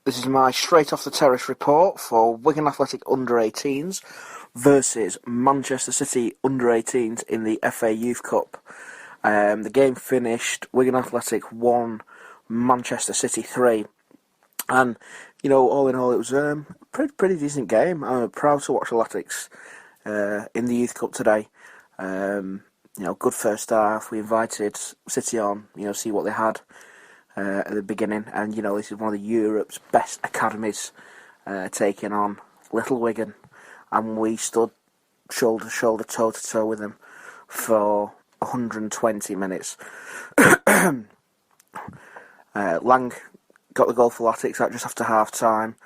This is my straight off the terrace report for Wigan Athletic under-18s versus Manchester City under-18s in the FA Youth Cup. The game finished Wigan Athletic 1, Manchester City 3. And, all in all, it was a pretty decent game. I'm proud to watch Athletics in the Youth Cup today. Good first half. We invited City on, see what they had at the beginning. And, this is one of Europe's best academies taking on Little Wigan. And we stood shoulder to shoulder, toe to toe with them for 120 minutes. Lang got the goal for Athletics just after half time.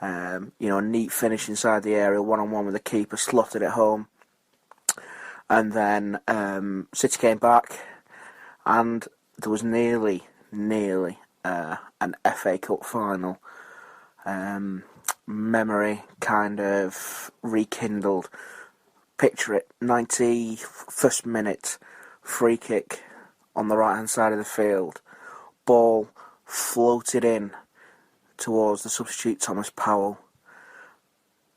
A neat finish inside the area, 1-on-1 with the keeper, slotted it home. And then City came back, and there was nearly an FA Cup final. Memory kind of rekindled. Picture it, 91st minute, free kick on the right hand side of the field. Ball floated in towards the substitute Thomas Powell,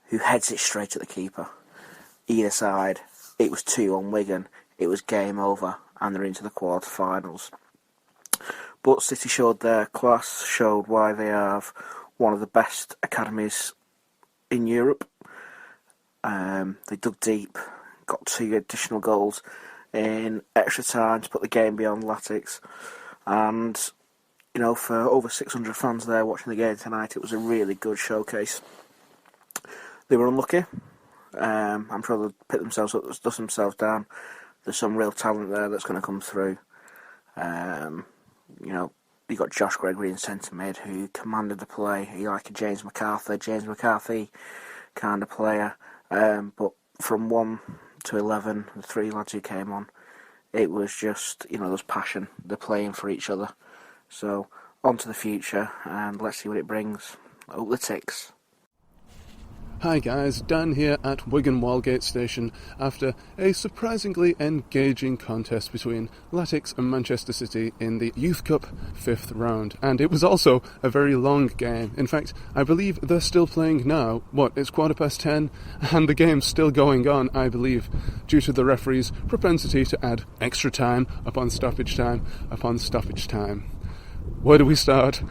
who heads it straight at the keeper. Either side, it was 2 on Wigan. It was game over, and they're into the quarter-finals. But City showed their class, showed why they have one of the best academies in Europe. They dug deep, got 2 additional goals in extra time to put the game beyond Athletics. And, for over 600 fans there watching the game tonight, it was a really good showcase. They were unlucky. I'm sure they'll pick themselves up, dust themselves down. There's some real talent there that's going to come through. You got Josh Gregory in centre mid, who commanded the play. He like a James McCarthy kind of player. But from 1 to 11, the 3 lads who came on, it was just, there's passion. They're playing for each other. So, on to the future, and let's see what it brings. Up the ticks. Hi guys, Dan here at Wigan Walgate Station after a surprisingly engaging contest between Athletics and Manchester City in the Youth Cup 5th round. And it was also a very long game. In fact, I believe they're still playing now. It's 10:15 and the game's still going on, I believe, due to the referee's propensity to add extra time upon stoppage time upon stoppage time. Where do we start?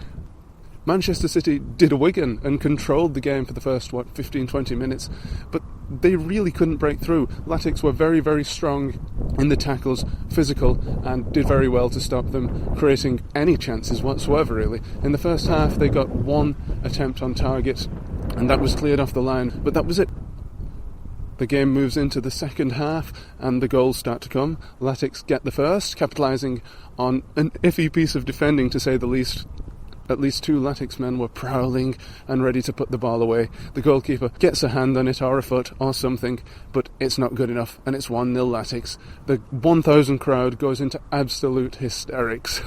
Manchester City did a Wigan and controlled the game for the first, 15-20 minutes, but they really couldn't break through. Athletics were very, very strong in the tackles, physical, and did very well to stop them creating any chances whatsoever, really. In the first half, they got 1 attempt on target, and that was cleared off the line, but that was it. The game moves into the second half, and the goals start to come. Athletics get the first, capitalising on an iffy piece of defending, to say the least. At least 2 Athletics men were prowling and ready to put the ball away. The goalkeeper gets a hand on it or a foot or something, but it's not good enough, and it's 1-0 Athletics. The 1,000 crowd goes into absolute hysterics.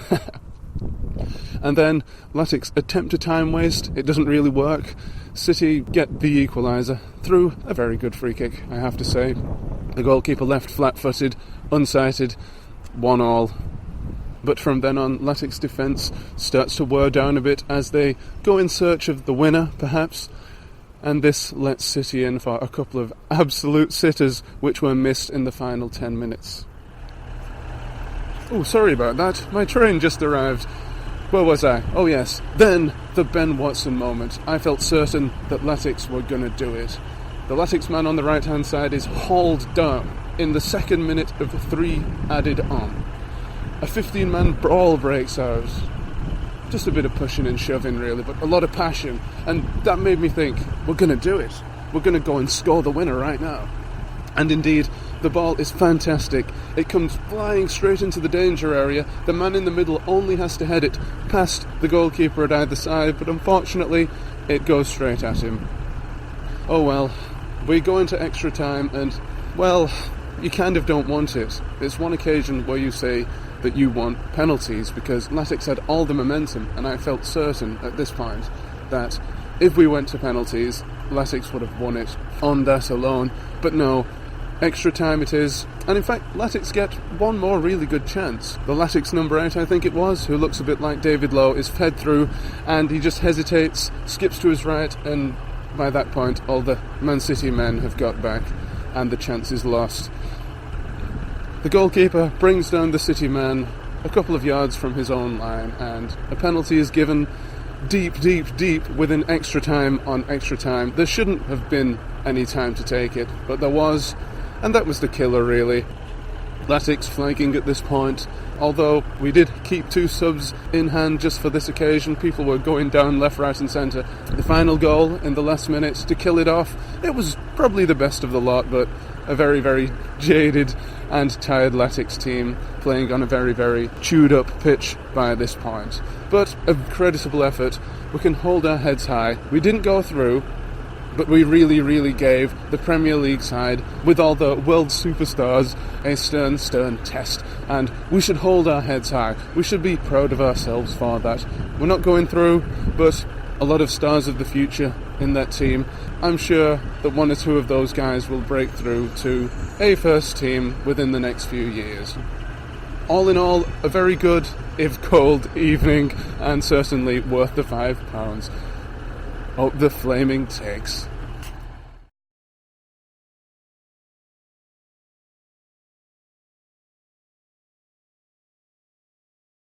And then Athletics attempt a time waste. It doesn't really work. City get the equaliser through a very good free kick, I have to say. The goalkeeper left flat-footed, unsighted, 1-1. But from then on, Athletics' defence starts to wear down a bit as they go in search of the winner, perhaps. And this lets City in for a couple of absolute sitters, which were missed in the final 10 minutes. Oh, sorry about that. My train just arrived. Where was I? Oh yes, then the Ben Watson moment. I felt certain that Athletics were going to do it. The Athletics man on the right-hand side is hauled down in the second minute of 3 added on. A 15-man brawl breaks out. Just a bit of pushing and shoving, really, but a lot of passion. And that made me think, we're going to do it. We're going to go and score the winner right now. And indeed, the ball is fantastic. It comes flying straight into the danger area. The man in the middle only has to head it past the goalkeeper at either side, but unfortunately, it goes straight at him. Oh well, we go into extra time and, well, you kind of don't want it. It's one occasion where you say that you want penalties, because Athletics had all the momentum, and I felt certain at this point that if we went to penalties, Athletics would have won it on that alone. But no, extra time it is, And in fact, Latics get one more really good chance. The Latics number 8, I think it was, who looks a bit like David Lowe, is fed through, and he just hesitates, skips to his right, and by that point all the Man City men have got back, and the chance is lost. The goalkeeper brings down the City man a couple of yards from his own line, and a penalty is given deep within extra time on extra time. There shouldn't have been any time to take it, but there was, and that was the killer, really. Latics flanking at this point, although we did keep 2 subs in hand just for this occasion. People were going down left, right and centre. The final goal in the last minute to kill it off, it was probably the best of the lot, but a very jaded and tired Latics team playing on a very chewed up pitch by this point. But a creditable effort. We can hold our heads high. We didn't go through, but we really gave the Premier League side, with all the world superstars, a stern test, and we should hold our heads high. We should be proud of ourselves for that. We're not going through, but a lot of stars of the future in that team. I'm sure that 1 or 2 of those guys will break through to a first team within the next few years. All in all, a very good, if cold, evening, and certainly worth the £5. Oh, the flaming takes.